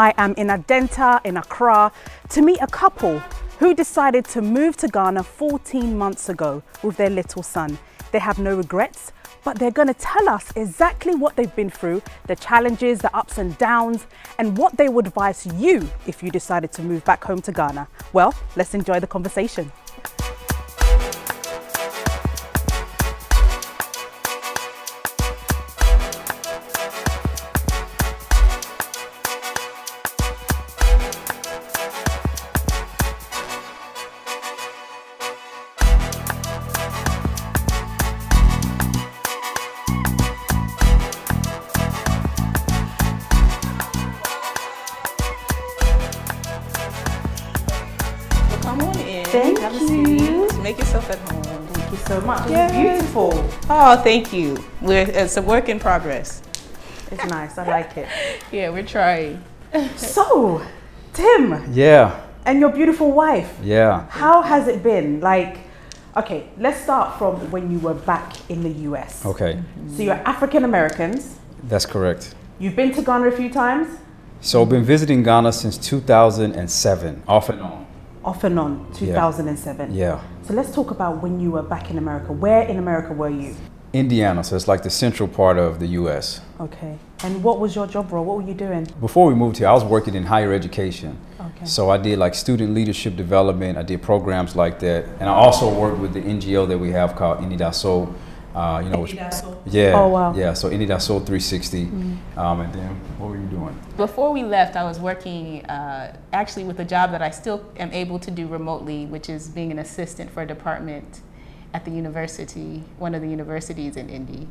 I am in a Dentaa in Accra to meet a couple who decided to move to Ghana 14 months ago with their little son. They have no regrets, but they're going to tell us exactly what they've been through, the challenges, the ups and downs, and what they would advise you if you decided to move back home to Ghana. Well, let's enjoy the conversation. Thank you. Make yourself at home. Thank you so much. Yes. It's beautiful. Oh, thank you. It's a work in progress. It's nice. I like it. Yeah, we're trying. So, Tim. Yeah. And your beautiful wife. Yeah. How has it been? Like, okay, let's start from when you were back in the US. Okay. So you're African Americans. That's correct. You've been to Ghana a few times? So I've been visiting Ghana since 2007, off and on. Off and on, 2007. Yeah. So let's talk about when you were back in America. Where in America were you? Indiana, so it's like the central part of the US. Okay. And what was your job role? What were you doing? Before we moved here, I was working in higher education. Okay. So I did like student leadership development, I did programs like that. And I also worked with the NGO that we have called Inidaso. Yeah. Oh, wow. Yeah, so Inidaso 360. And then what were you doing? Before we left, I was working actually with a job that I still am able to do remotely, which is being an assistant for a department at the university, one of the universities in Indy.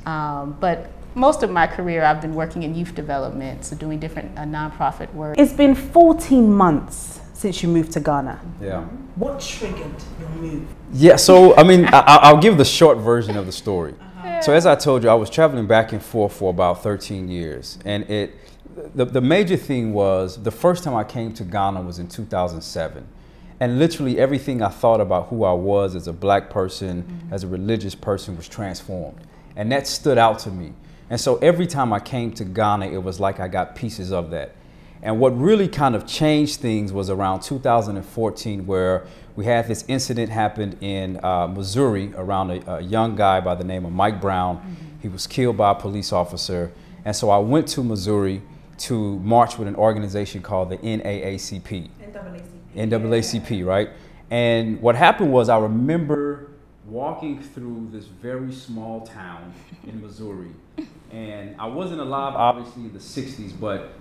But most of my career, I've been working in youth development, so doing different nonprofit work. It's been 14 months since you moved to Ghana. Yeah. What triggered your move? Yeah, so I mean, I'll give the short version of the story. So as I told you, I was traveling back and forth for about 13 years. And the major thing was, the first time I came to Ghana was in 2007. And literally everything I thought about who I was as a black person, as a religious person, was transformed. And that stood out to me. And so every time I came to Ghana, it was like I got pieces of that. And what really kind of changed things was around 2014, where we had this incident happened in Missouri around a young guy by the name of Mike Brown. He was killed by a police officer. And so I went to Missouri to march with an organization called the NAACP. NAACP, right? And what happened was, I remember walking through this very small town in Missouri. And I wasn't alive, obviously, in the 60s, but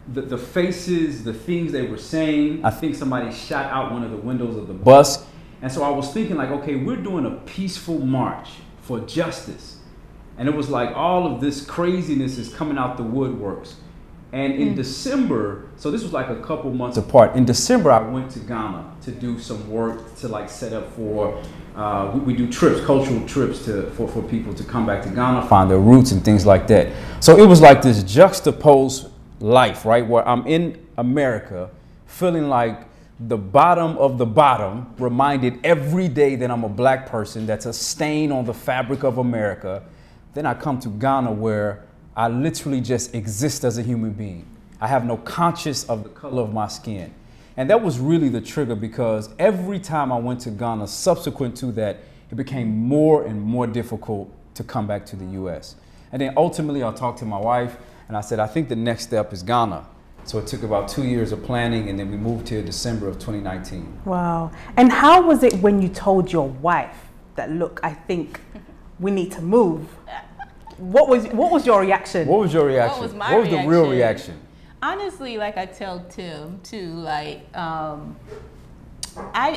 the faces, the things they were saying, I think somebody shot out one of the windows of the bus. And so I was thinking like, okay, we're doing a peaceful march for justice. And it was like all of this craziness is coming out the woodworks. And in December, so this was like a couple months apart, in December I went to Ghana to do some work to like set up for, we do trips, cultural trips for people to come back to Ghana, find their roots and things like that. So it was like this juxtaposed life, right, where I'm in America feeling like the bottom of the bottom, reminded every day that I'm a black person, that's a stain on the fabric of America. Then I come to Ghana where I literally just exist as a human being. I have no conscience of the color of my skin. And that was really the trigger, because every time I went to Ghana subsequent to that, it became more and more difficult to come back to the US. And then ultimately I talked to my wife, and I said, I think the next step is Ghana. So it took about 2 years of planning, and then we moved here December of 2019. Wow. And how was it when you told your wife that, look, I think we need to move? What was your reaction? What was your reaction? What was my reaction? What was the real reaction? Honestly, like I tell Tim too, like I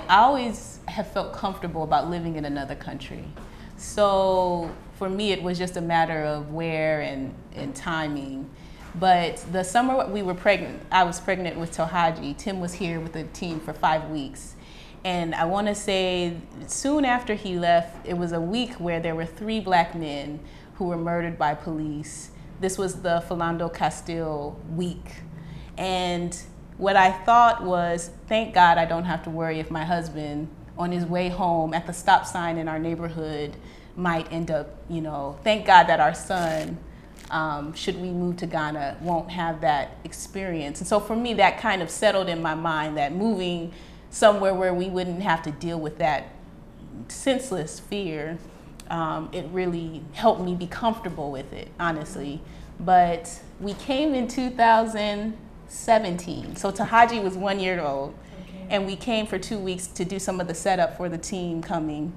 always have felt comfortable about living in another country. So for me, it was just a matter of where and timing. But the summer we were pregnant, I was pregnant with Tohaji. Tim was here with the team for 5 weeks. And I want to say soon after he left, it was a week where there were 3 black men who were murdered by police. This was the Philando Castile week. And what I thought was, thank God I don't have to worry if my husband on his way home at the stop sign in our neighborhood might end up, you know, thank God that our son should we move to Ghana, won't have that experience. And so for me, that kind of settled in my mind that moving somewhere where we wouldn't have to deal with that senseless fear, it really helped me be comfortable with it, honestly. But we came in 2017. So Tahaji was 1 year old, and we came for 2 weeks to do some of the setup for the team coming.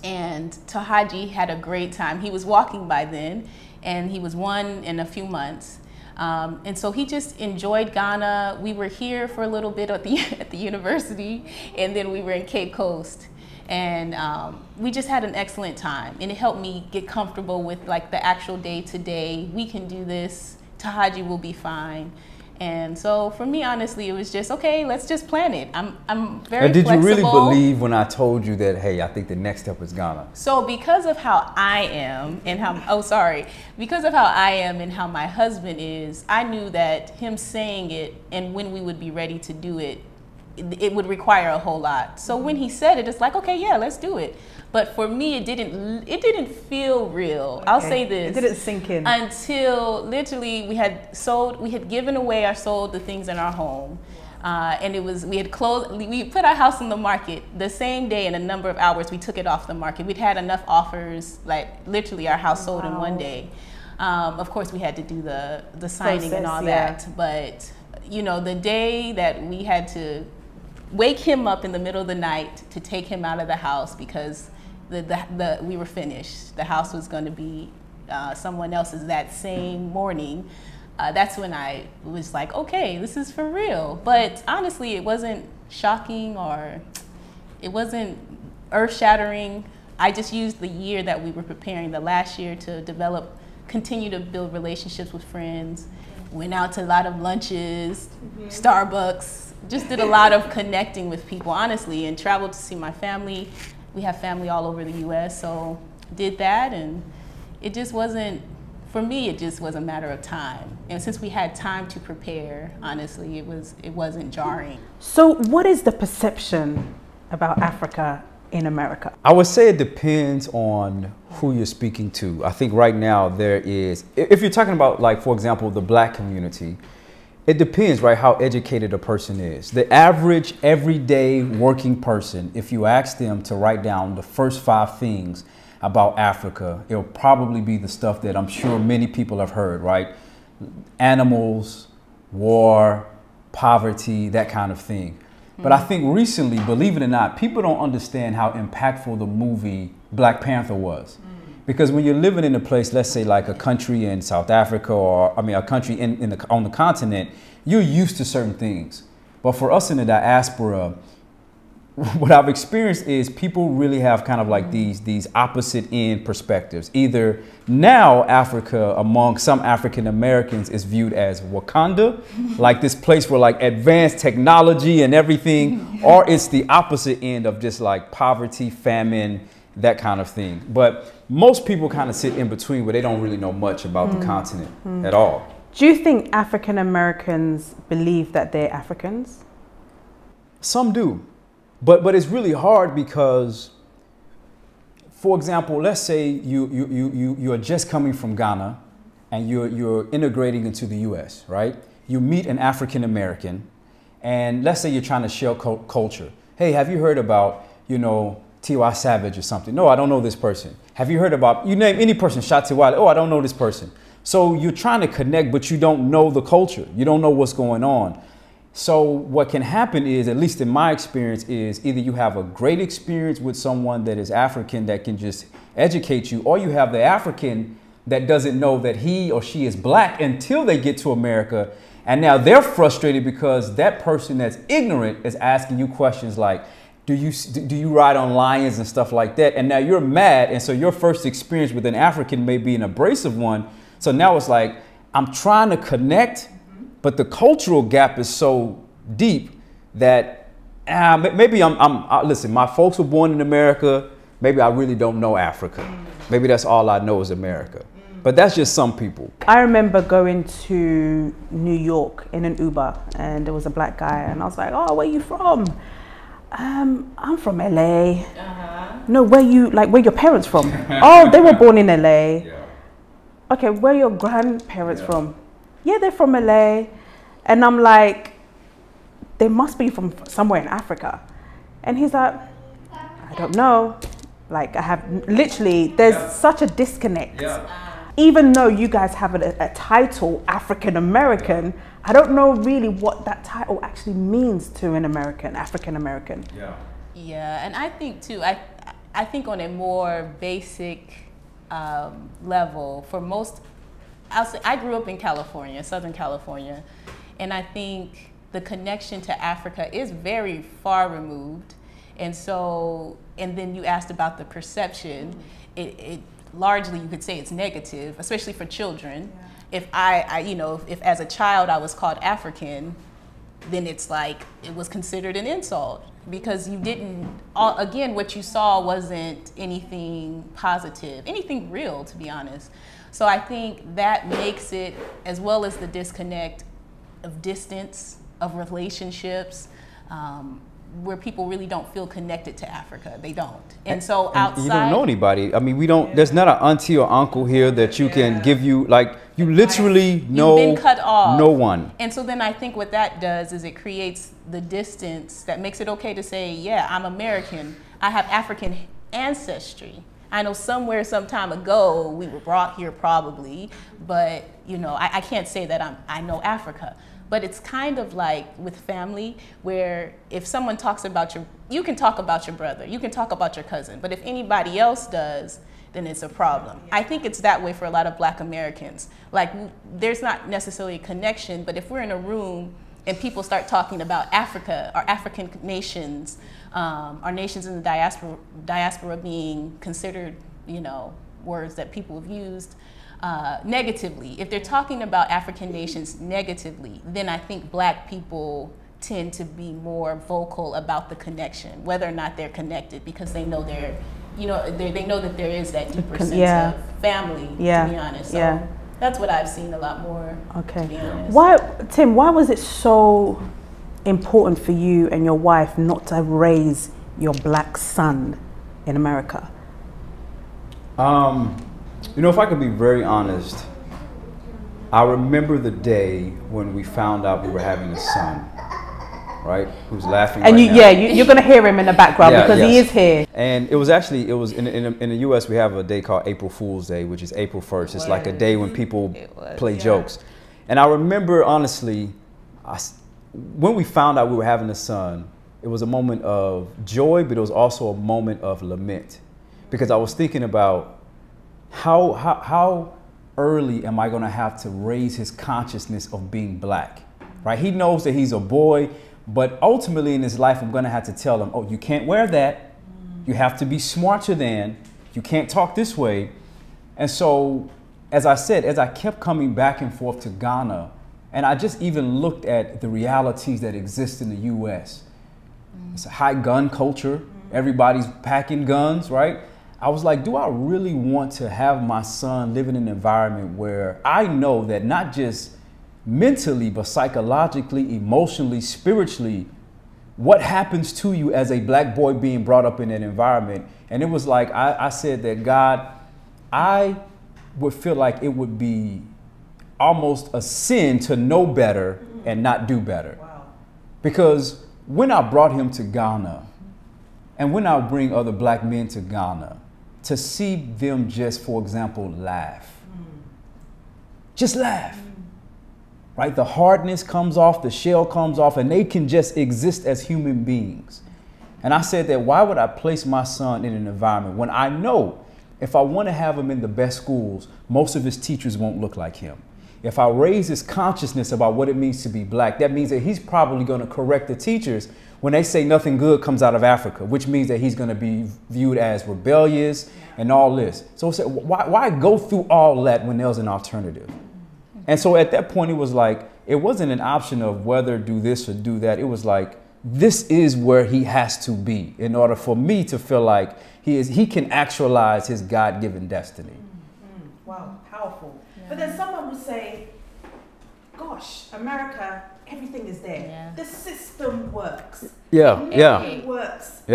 And Tahaji had a great time. He was walking by then, and he was 1 in a few months. And so he just enjoyed Ghana. We were here for a little bit at the university, and then we were in Cape Coast. And we just had an excellent time, and it helped me get comfortable with like the actual day-to-day. We can do this. Tahaji will be fine. And so for me, honestly, it was just, okay, let's just plan it. I'm very flexible. Did you really believe when I told you that, hey, I think the next step is Ghana? So because of how I am and how, because of how I am and how my husband is, I knew that him saying it and when we would be ready to do it, it would require a whole lot. So when he said it, it's like, okay, yeah, let's do it. But for me, it didn't feel real. Okay. I'll say this. It didn't sink in. Until literally we had given away or sold the things in our home. And we put our house on the market the same day. In a number of hours, we took it off the market. We'd had enough offers, like literally our house sold in 1 day. Of course, we had to do the signing and all that. But you know, the day that we had to wake him up in the middle of the night to take him out of the house because we were finished. The house was going to be someone else's that same morning. That's when I was like, okay, this is for real. But honestly, it wasn't shocking or it wasn't earth-shattering. I just used the year that we were preparing, the last year, to continue to build relationships with friends. Went out to a lot of lunches, Starbucks, just did a lot of connecting with people, honestly, and traveled to see my family. We have family all over the US, so did that, and it just wasn't, for me, it just was a matter of time. And since we had time to prepare, honestly, it wasn't jarring. So what is the perception about Africa in America? I would say it depends on who you're speaking to. I think right now there is, if you're talking about, like, for example, the Black community, it depends, right, how educated a person is. The average everyday working person, if you ask them to write down the first 5 things about Africa, it'll probably be the stuff that I'm sure many people have heard, right? Animals, war, poverty, that kind of thing. But I think recently, believe it or not, people don't understand how impactful the movie Black Panther was. Because when you're living in a place, let's say like a country in South Africa, or I mean a country on the continent, you're used to certain things. But for us in the diaspora, what I've experienced is people really have kind of like these opposite end perspectives. Either now Africa among some African Americans is viewed as Wakanda, like this place where like advanced technology and everything, or it's the opposite end of just like poverty, famine, that kind of thing. But most people kind of sit in between where they don't really know much about the continent at all. Do you think African Americans believe that they're Africans? Some do. But it's really hard because, for example, let's say you are just coming from Ghana and you're integrating into the US, right? You meet an African American and let's say you're trying to share culture. Hey, have you heard about, you know, T.Y. Savage or something? No, I don't know this person. Have you heard about, you name any person, Shot Tiwale? Oh, I don't know this person. So you're trying to connect, but you don't know the culture. You don't know what's going on. So what can happen is, at least in my experience, is either you have a great experience with someone that is African that can just educate you, or you have the African that doesn't know that he or she is Black until they get to America. And now they're frustrated because that person that's ignorant is asking you questions like, do you ride on lions and stuff like that? And now you're mad. And so your first experience with an African may be an abrasive one. So now it's like, I'm trying to connect, but the cultural gap is so deep that maybe listen, my folks were born in America. Maybe I really don't know Africa. Maybe that's all I know is America. But that's just some people. I remember going to New York in an Uber and there was a Black guy and I was like, oh, where are you from? I'm from LA. No, where your parents from? Oh, they were born in LA. okay, where are your grandparents from? Yeah, they're from LA. And I'm like, they must be from somewhere in Africa. And he's like, I don't know. Like, I have literally, there's such a disconnect. Even though you guys have a title, African American, I don't know really what that title actually means to an American, African American. Yeah, and I think too, I think on a more basic level, for most, I'll say, I grew up in California, Southern California, and I think the connection to Africa is very far removed. And so, and then you asked about the perception, it largely you could say it's negative, especially for children. If if as a child I was called African, then it's like it was considered an insult because you didn't, again, what you saw wasn't anything positive, anything real, to be honest. So I think that makes it, as well as the disconnect of distance, of relationships, where people really don't feel connected to Africa. They don't. And so outside, you don't know anybody. I mean, we don't, there's not an auntie or uncle here that you can give you, like, you literally know you've been cut off. No one. And so then I think what that does is it creates the distance that makes it okay to say, yeah, I'm American. I have African ancestry. I know somewhere, some time ago, we were brought here probably, but I can't say that I know Africa. But it's kind of like with family, where if someone talks about you can talk about your brother, you can talk about your cousin, but if anybody else does, then it's a problem. I think it's that way for a lot of Black Americans. Like, there's not necessarily a connection, but if we're in a room and people start talking about Africa or African nations, our nations in the diaspora being considered, words that people have used, negatively. If they're talking about African nations negatively, then I think Black people tend to be more vocal about the connection, whether or not they're connected, because they know they know that there is that deeper sense of family, to be honest. So that's what I've seen a lot more, to be honest. Tim, why was it so important for you and your wife not to raise your Black son in America? If I could be very honest, I remember the day when we found out we were having a son, right? Who's laughing and right now. You're going to hear him in the background because he is here. And it was in the U.S. we have a day called April Fool's Day, which is April 1st. It's like a day when people play jokes. And I remember, honestly, when we found out we were having a son, it was a moment of joy, but it was also a moment of lament. Because I was thinking about how early am I going to have to raise his consciousness of being Black, right? He knows that he's a boy, but ultimately in his life, I'm going to have to tell him, oh, you can't wear that. You have to be smarter than. You can't talk this way. And so, as I said, as I kept coming back and forth to Ghana, and I just even looked at the realities that exist in the U.S. It's a high gun culture. Everybody's packing guns, right? I was like, do I really want to have my son live in an environment where I know that not just mentally, but psychologically, emotionally, spiritually, what happens to you as a Black boy being brought up in that environment? And it was like, I said that, God, I would feel like it would be almost a sin to know better and not do better. Wow. Because when I brought him to Ghana, and when I bring other Black men to Ghana, to see them just, for example, laugh. Just laugh. Right? The hardness comes off, the shell comes off, and they can just exist as human beings. And I said that, why would I place my son in an environment when I know if I want to have him in the best schools, most of his teachers won't look like him? If I raise his consciousness about what it means to be Black, that means that he's probably going to correct the teachers when they say nothing good comes out of Africa, which means that he's going to be viewed as rebellious and all this. So why go through all that when there's an alternative? And so at that point, it was like, it wasn't an option of whether do this or do that. It was like, this is where he has to be in order for me to feel like he can actualize his God-given destiny. Wow, powerful. Yeah. But then someone would say, gosh, America, everything is there. Yeah. The system works. Yeah, Everything works in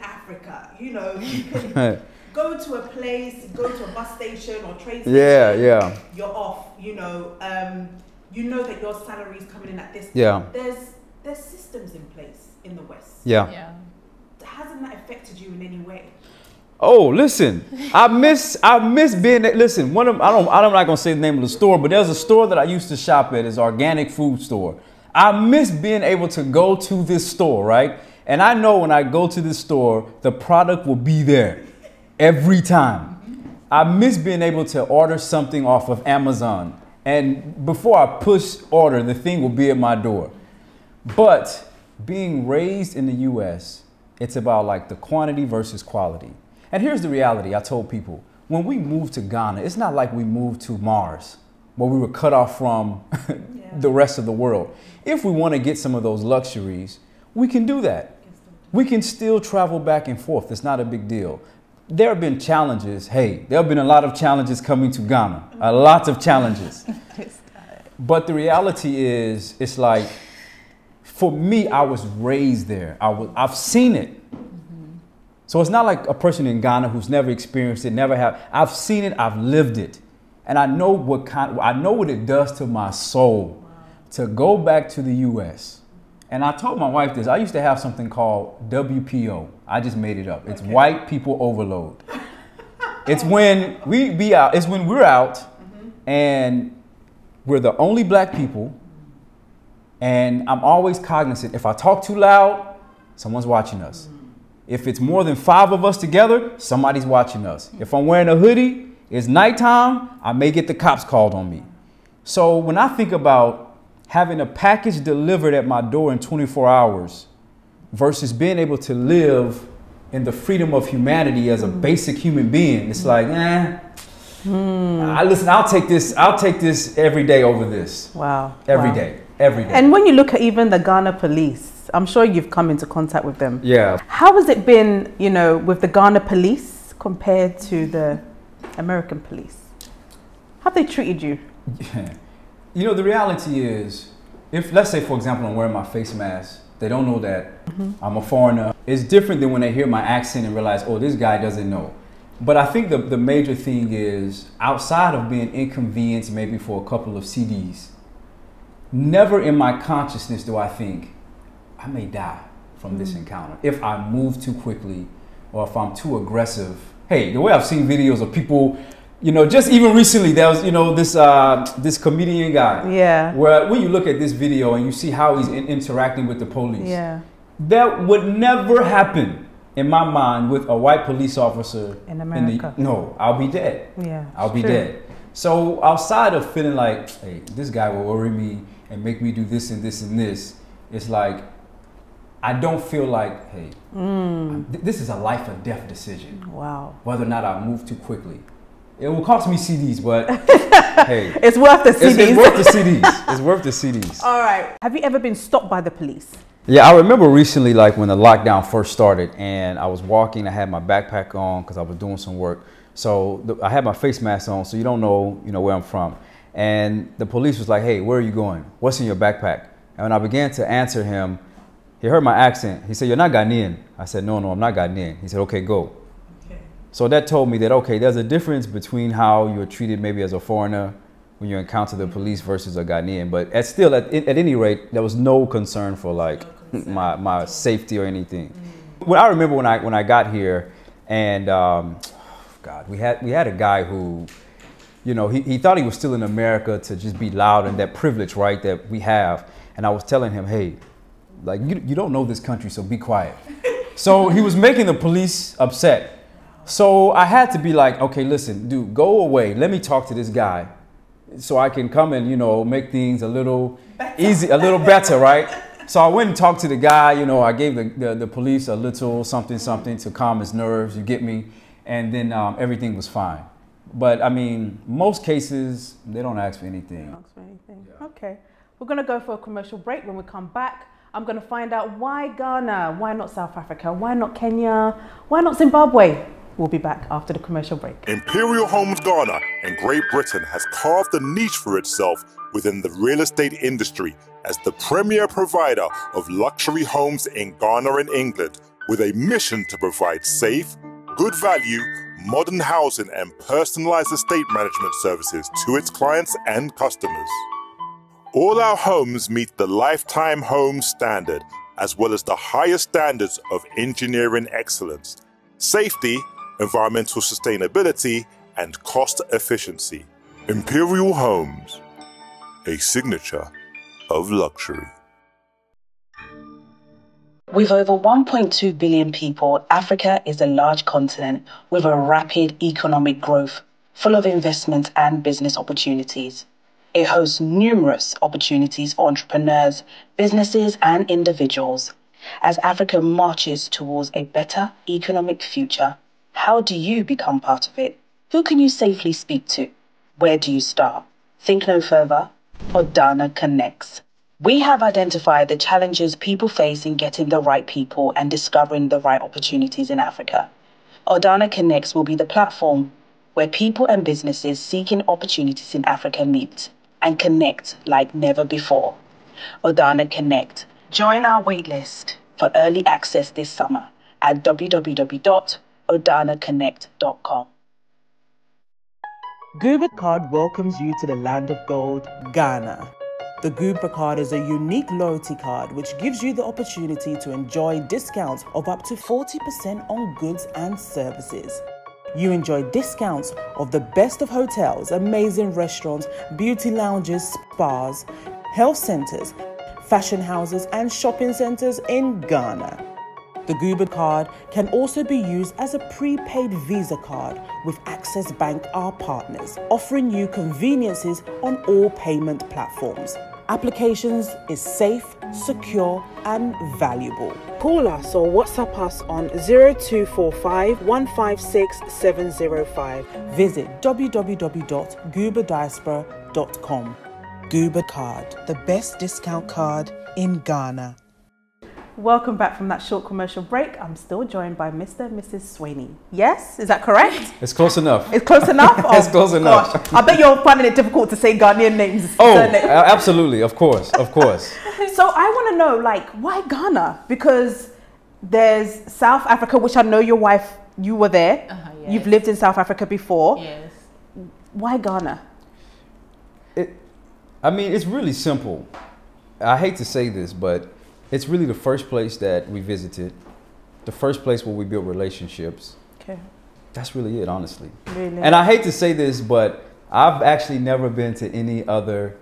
Africa. You can go to a place, go to a bus station or train station. Yeah. You're off. You know that your salary is coming in at this. Yeah. There's systems in place in the West. Yeah. Hasn't that affected you in any way? Oh, listen, I miss being at, listen, I'm not gonna say the name of the store, but there's a store that I used to shop at, it's an organic food store. I miss being able to go to this store, right? And I know when I go to this store, the product will be there every time. I miss being able to order something off of Amazon. And before I push order, the thing will be at my door. But being raised in the US, it's about like the quantity versus quality. And here's the reality I told people. When we moved to Ghana, it's not like we moved to Mars, where we were cut off from the rest of the world. If we want to get some of those luxuries, we can do that. We can still travel back and forth. It's not a big deal. There have been challenges. Hey, there have been a lot of challenges coming to Ghana. A lot of challenges. But the reality is, it's like, for me, I was raised there. I've seen it. So it's not like a person in Ghana who's never experienced it, never have. I've seen it, I've lived it. And I know what it does to my soul to go back to the US. And I told my wife this. I used to have something called WPO. I just made it up. It's white people overload. It's when we're out and we're the only black people. And I'm always cognizant. If I talk too loud, someone's watching us. If it's more than 5 of us together, somebody's watching us. If I'm wearing a hoodie, it's nighttime, I may get the cops called on me. So when I think about having a package delivered at my door in 24 hours versus being able to live in the freedom of humanity as a basic human being, it's like, listen, I'll take this every day over this. Wow. Every day. And when you look at even the Ghana police, I'm sure you've come into contact with them. Yeah. How has it been, with the Ghana police compared to the American police? How have they treated you? Yeah. The reality is, if, let's say, for example, I'm wearing my face mask, they don't know that I'm a foreigner. It's different than when they hear my accent and realize, oh, this guy doesn't know. But I think the major thing is, outside of being inconvenienced maybe for a couple of CDs, never in my consciousness do I think, I may die from this encounter if I move too quickly or if I'm too aggressive. Hey, the way I've seen videos of people, just even recently, there was, this comedian guy. Yeah. Where when you look at this video and you see how he's interacting with the police. Yeah. That would never happen in my mind with a white police officer. In America. No, I'll be dead. Yeah. I'll be dead. So outside of feeling like, hey, this guy will worry me and make me do this and this and this, it's like, I don't feel like, hey, this is a life or death decision. Wow. Whether or not I move too quickly. It will cost me CDs, but hey. It's worth the CDs. It's worth the CDs. It's worth the CDs. All right. Have you ever been stopped by the police? Yeah, I remember recently, like when the lockdown first started and I was walking, I had my backpack on because I was doing some work. So I had my face mask on, so you don't know, where I'm from. And the police was like, hey, where are you going? What's in your backpack? And when I began to answer him, he heard my accent. He said, you're not Ghanaian. I said, no, I'm not Ghanaian. He said, okay, go. Okay. So that told me that, okay, there's a difference between how you're treated maybe as a foreigner when you encounter the police versus a Ghanaian. But at any rate, there was no concern for like my safety or anything. Well, I remember when I got here and God, we had a guy who, he thought he was still in America to just be loud and that privilege, right, that we have. And I was telling him, hey, like, you don't know this country, so be quiet. So he was making the police upset. So I had to be like, okay, listen, dude, go away. Let me talk to this guy so I can come and, make things a little easy, a little better, right? So I went and talked to the guy, I gave the police a little something to calm his nerves, you get me? And then everything was fine. But I mean, most cases, they don't ask for anything. They don't ask for anything. Yeah. Okay. We're going to go for a commercial break. When we come back, I'm going to find out why Ghana, why not South Africa, why not Kenya, why not Zimbabwe? We'll be back after the commercial break. Imperial Homes Ghana in Great Britain has carved a niche for itself within the real estate industry as the premier provider of luxury homes in Ghana and England, with a mission to provide safe, good value, modern housing and personalized estate management services to its clients and customers. All our homes meet the Lifetime Home Standard, as well as the highest standards of engineering excellence, safety, environmental sustainability, and cost efficiency. Imperial Homes, a signature of luxury. With over 1.2 billion people, Africa is a large continent with a rapid economic growth, full of investment and business opportunities. It hosts numerous opportunities for entrepreneurs, businesses, and individuals. As Africa marches towards a better economic future, how do you become part of it? Who can you safely speak to? Where do you start? Think no further. ODANA connects. We have identified the challenges people face in getting the right people and discovering the right opportunities in Africa. ODANA Connects will be the platform where people and businesses seeking opportunities in Africa meet and connect like never before. ODANA Connect. Join our waitlist for early access this summer at www.odanaconnect.com. Guba Card welcomes you to the land of gold, Ghana. The Guba Card is a unique loyalty card which gives you the opportunity to enjoy discounts of up to 40% on goods and services. You enjoy discounts of the best of hotels, amazing restaurants, beauty lounges, spas, health centers, fashion houses, and shopping centers in Ghana. The Guba card can also be used as a prepaid Visa card with Access Bank, our partners, offering you conveniences on all payment platforms. Applications is safe, secure, and valuable. Call us or WhatsApp us on 0245 156 705. Visit www.gubadiaspora.com. Guba Card, the best discount card in Ghana. Welcome back from that short commercial break. I'm still joined by Mr. and Mrs. Swain. Yes, is that correct? It's close enough. It's close enough? Oh, it's close enough. Gosh. I bet you're finding it difficult to say Ghanaian names. Oh, absolutely. Of course. Of course. So I want to know, like, why Ghana? Because there's South Africa, which I know your wife, you were there. Yes. You've lived in South Africa before. Yes. Why Ghana? I mean, it's really simple. I hate to say this, but it's really the first place that we visited, the first place where we built relationships. Okay. That's really it, honestly. Really? And I hate to say this, but I've actually never been to any other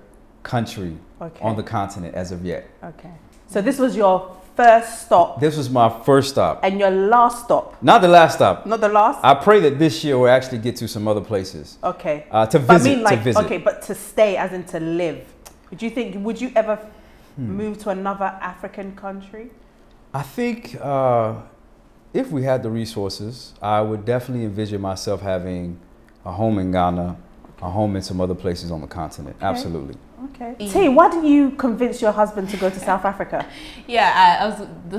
country on the continent as of yet. Okay. So this was your first stop? This was my first stop. And your last stop? Not the last stop. Not the last? I pray that this year we'll actually get to some other places. Okay. To visit. Okay, but to stay, as in to live. Would you ever move to another African country? I think if we had the resources, I would definitely envision myself having a home in Ghana, a home in some other places on the continent. Okay. Absolutely. Okay. T, why did you convince your husband to go to South Africa? Yeah,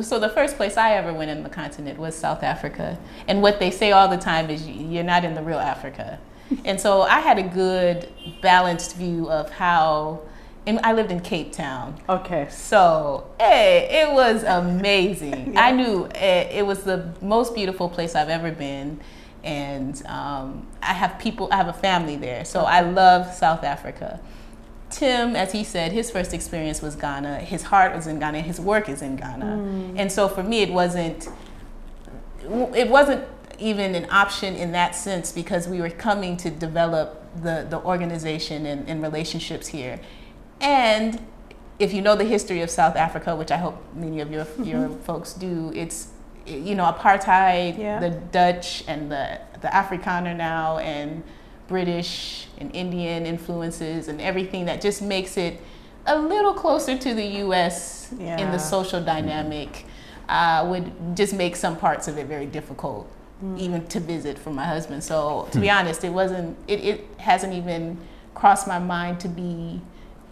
so the first place I ever went in the continent was South Africa. And what they say all the time is you're not in the real Africa. And so I had a good balanced view of how, and I lived in Cape Town. Okay. So, it was amazing. Yeah. I knew it was the most beautiful place I've ever been. And I have a family there. So I love South Africa. Tim, as he said, his first experience was Ghana. His heart was in Ghana. His work is in Ghana. And so for me, it wasn't even an option in that sense, because we were coming to develop the organization and relationships here. And if you know the history of South Africa, which I hope many of your folks do, it's, apartheid, the Dutch and the Afrikaner now, and British and Indian influences and everything that just makes it a little closer to the U.S. in the social dynamic, would just make some parts of it very difficult even to visit for my husband. So to be honest, it hasn't even crossed my mind to be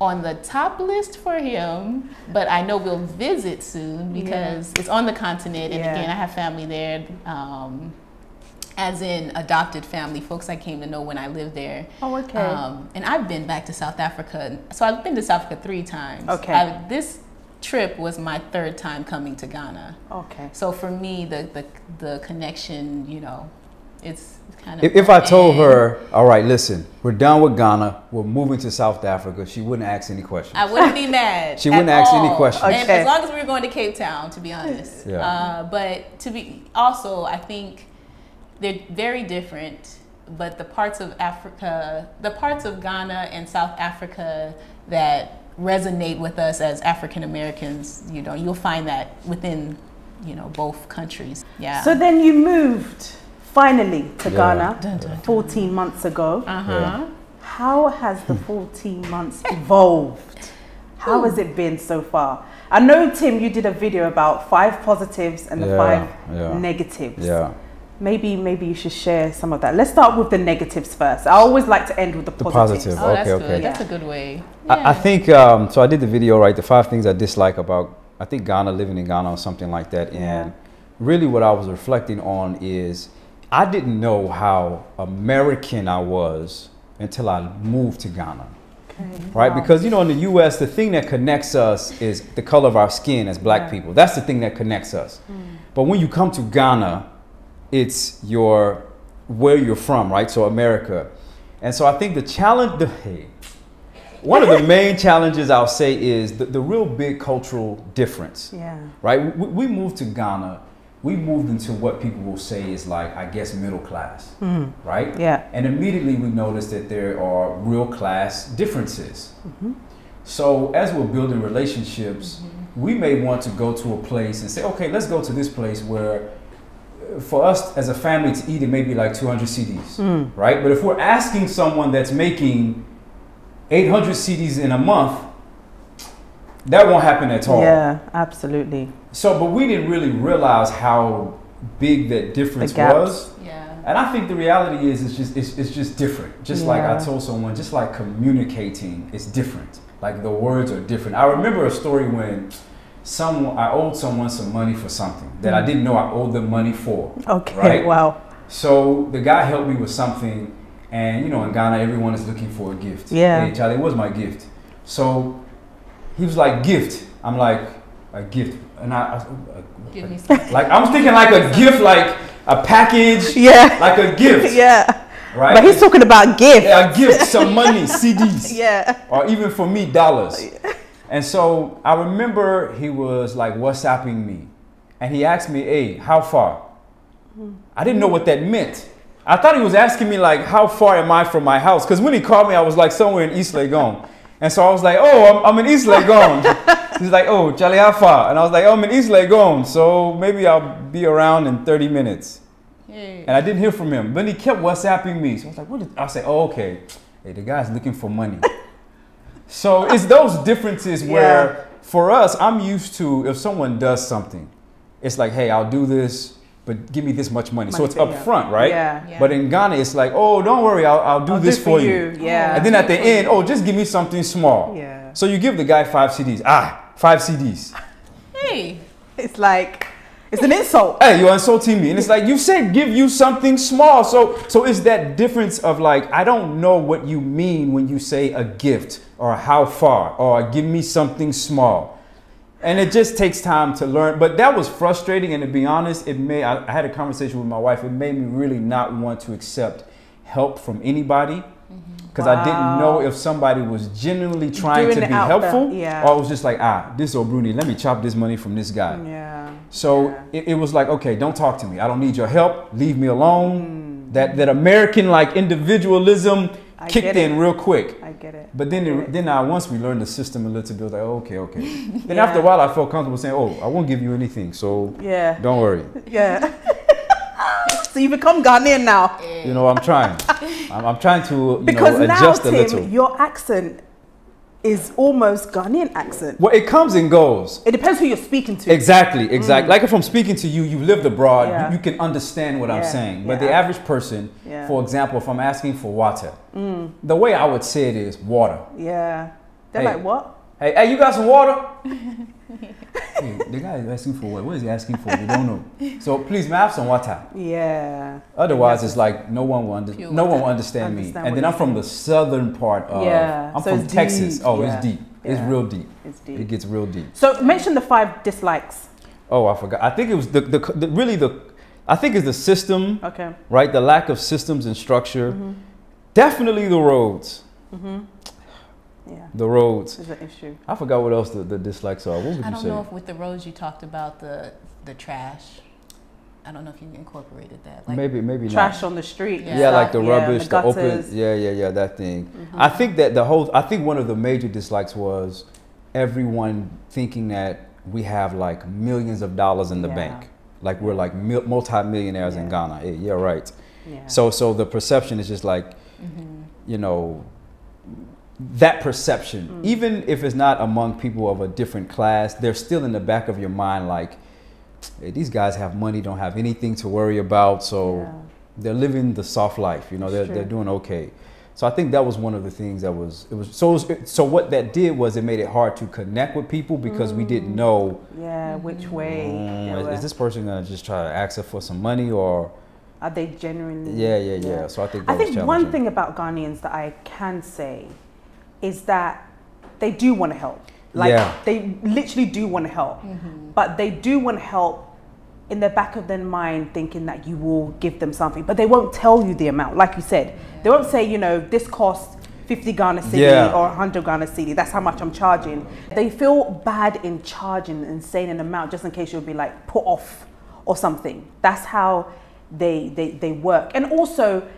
on the top list for him, but I know we'll visit soon because it's on the continent, and again, I have family there. As in adopted family, folks I came to know when I lived there. Oh, okay. And I've been back to South Africa. So I've been to South Africa 3 times. Okay. This trip was my 3rd time coming to Ghana. Okay. So for me, the connection, it's kind of. If I told her, all right, listen, we're done with Ghana, we're moving to South Africa, she wouldn't ask any questions. I wouldn't be mad. She wouldn't ask any questions. And Okay. as long as we were going to Cape Town, to be honest. Yeah. But to be also, I think they're very different. But the parts of Africa, the parts of Ghana and South Africa that resonate with us as African Americans, you know, you'll find that within, you know, both countries. Yeah. So then you moved finally to Yeah. Ghana 14 months ago. Yeah. How has the 14 months evolved? How has it been so far? I know, Tim, you did a video about 5 positives and the 5 negatives. Yeah. Maybe you should share some of that. Let's start with the negatives first. I always like to end with the positives. positive. Oh, that's Okay, good. okay. That's a good way. I think, so I did the video, right, the 5 things I dislike about, I think Ghana, living in Ghana or something like that. And really what I was reflecting on is I didn't know how American I was until I moved to Ghana. Right? Wow. Because, you know, in the U.S., the thing that connects us is the color of our skin as black people. That's the thing that connects us. But when you come to Ghana, it's where you're from, right? So America. And so I think the challenge, one of the main challenges I'll say is the real big cultural difference. Yeah. Right? We moved to Ghana. We moved into what people will say is like, I guess, middle class, right? Yeah. And immediately we noticed that there are real class differences. So as we're building relationships, we may want to go to a place and say, okay, let's go to this place where for us as a family to eat, it may be like 200 CDs, right? But if we're asking someone that's making 800 CDs in a month, that won't happen at all. Yeah, absolutely. So, but we didn't really realize how big that difference was. Yeah. And I think the reality is it's just different. Just like I Yeah. told someone, just like communicating is different. Like the words are different. I remember a story when I owed someone some money for something that I didn't know I owed them money for. Okay, right? wow. So the guy helped me with something, and you know, in Ghana, everyone is looking for a gift. Yeah. Hey, Charlie, what's my gift? So he was like, gift. I'm like, a gift. And Give me something. like, I'm thinking like a gift, like a package. Yeah. Like a gift. Yeah. Right? But he's talking about gifts. Yeah, a gift, some money, CDs. Yeah. Or even for me, dollars. And so I remember he was like WhatsApping me. And he asked me, hey, how far? I didn't know what that meant. I thought he was asking me like, how far am I from my house? Because when he called me, I was like somewhere in East Legon. And so I was like, oh, I'm in East Legon. He's like, oh, Charlie, how far? And I was like, oh, I'm in East Legon. So maybe I'll be around in 30 minutes. Hey. And I didn't hear from him. Then he kept WhatsApping me. So I was like, what is, I said, oh, okay. Hey, the guy's looking for money. So it's those differences where for us, I'm used to if someone does something, it's like, hey, I'll do this, but give me this much money. So it's upfront, right? Yeah. Yeah. But in Ghana, it's like, oh, don't worry, I'll do this for you. Yeah. And then at the end, oh, just give me something small. Yeah. So you give the guy 5 CDs. 5 CDs. Hey. It's like, it's an insult. Hey, you're insulting me. And it's like, you said give you something small. So it's that difference of like, I don't know what you mean when you say a gift or how far or give me something small. And it just takes time to learn. But that was frustrating. And to be honest, I had a conversation with my wife. It made me really not want to accept help from anybody. Because I didn't know if somebody was genuinely trying to be helpful. Or it was just like, this old Bruni, let me chop this money from this guy. Yeah. So it was like, okay, don't talk to me. I don't need your help. Leave me alone. That American like individualism kicked in real quick. I get it. But then once we learned the system a little bit, like, okay. Then after a while, I felt comfortable saying, oh, I won't give you anything. So don't worry. Yeah. So you become Ghanaian now. You know, I'm trying. I'm trying to because adjust now, a little. Tim, your accent is almost Ghanaian accent. Well, it comes and goes. It depends who you're speaking to. Exactly. Like if I'm speaking to you, you lived abroad, Yeah. you can understand what I'm saying. But Yeah. the average person, for example, if I'm asking for water, the way I would say it is water. Yeah. They're Hey. like, what? Hey, you got some water? Hey, the guy is asking for what? What is he asking for? We don't know. So please, may I have some water? Yeah. Otherwise, it's like no one will understand me. And then I'm from the southern part of. I'm so from it's Texas. deep. Oh, Yeah. it's deep. It's Yeah. real deep. It's deep. It gets real deep. So mention the 5 dislikes. Oh, I forgot. I think it was I think it's the system, Okay. right? The lack of systems and structure. Definitely the roads. Yeah. The roads. Is an issue. I forgot what else the dislikes are. What would you I don't say? know if with the roads you talked about the trash. I don't know if you incorporated that. Like, maybe Trash not. on the street. and Yeah, stuff. like the rubbish, the the open. gutters. Yeah, that thing. I think that I think one of the major dislikes was everyone thinking that we have like millions of dollars in the Yeah. bank. Like we're like multi-millionaires in Ghana. Yeah, right. Yeah. So the perception is just like, you know, that perception, even if it's not among people of a different class, they're still in the back of your mind like, hey, these guys have money, don't have anything to worry about, so they're living the soft life, you know, they're doing okay. So I think that was one of the things that so what that did was it made it hard to connect with people because we didn't know which way. is this person gonna just try to ask us for some money, or are they genuinely? Yeah. So I think that was challenging. one thing about Ghanaians that I can say is that they do want to help. Like they literally do want to help, but they do want to help in the back of their mind thinking that you will give them something, but they won't tell you the amount. Like you said, they won't say, you know, this costs 50 Ghana cedi or 100 Ghana cedi. That's how much I'm charging. They feel bad in charging and saying an amount just in case you'll be like put off or something. That's how they work. And also,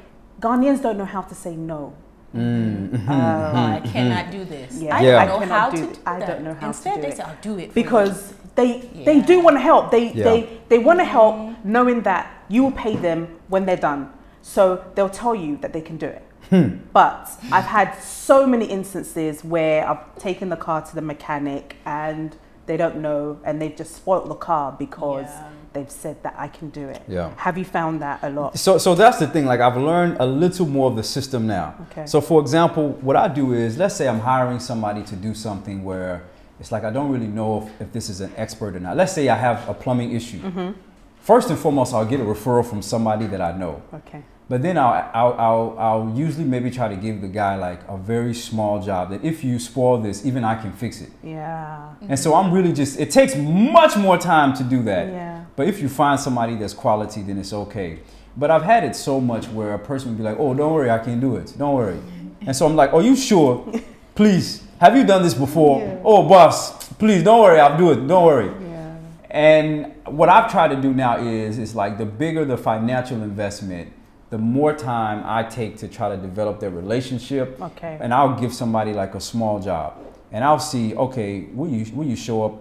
Ghanaians don't know how to say no. I cannot do this. Yeah. I don't know how to do that. I don't know how Instead, to do they it. say, I'll do it for Because they do want to help. They want to help knowing that you will pay them when they're done. So they'll tell you that they can do it. But I've had so many instances where I've taken the car to the mechanic and they don't know, and they've just spoiled the car because they've said that I can do it. Yeah. Have you found that a lot? So that's the thing. Like I've learned a little more of the system now. Okay. So for example, what I do is, let's say I'm hiring somebody to do something where it's like I don't really know if this is an expert or not. Let's say I have a plumbing issue. First and foremost, I'll get a referral from somebody that I know. Okay. But then I'll usually maybe try to give the guy like a very small job that if you spoil this, even I can fix it. Yeah. And so I'm really just, it takes much more time to do that. Yeah. But if you find somebody that's quality, then it's okay. But I've had it so much where a person would be like, oh, don't worry, I can do it. Don't worry. And so I'm like, oh, you sure? Please, have you done this before? Yeah. Oh, boss, please, don't worry, I'll do it. Don't worry. Yeah. And what I've tried to do now is like the bigger the financial investment, the more time I take to try to develop their relationship. Okay. And I'll give somebody like a small job. And I'll see, okay, will you show up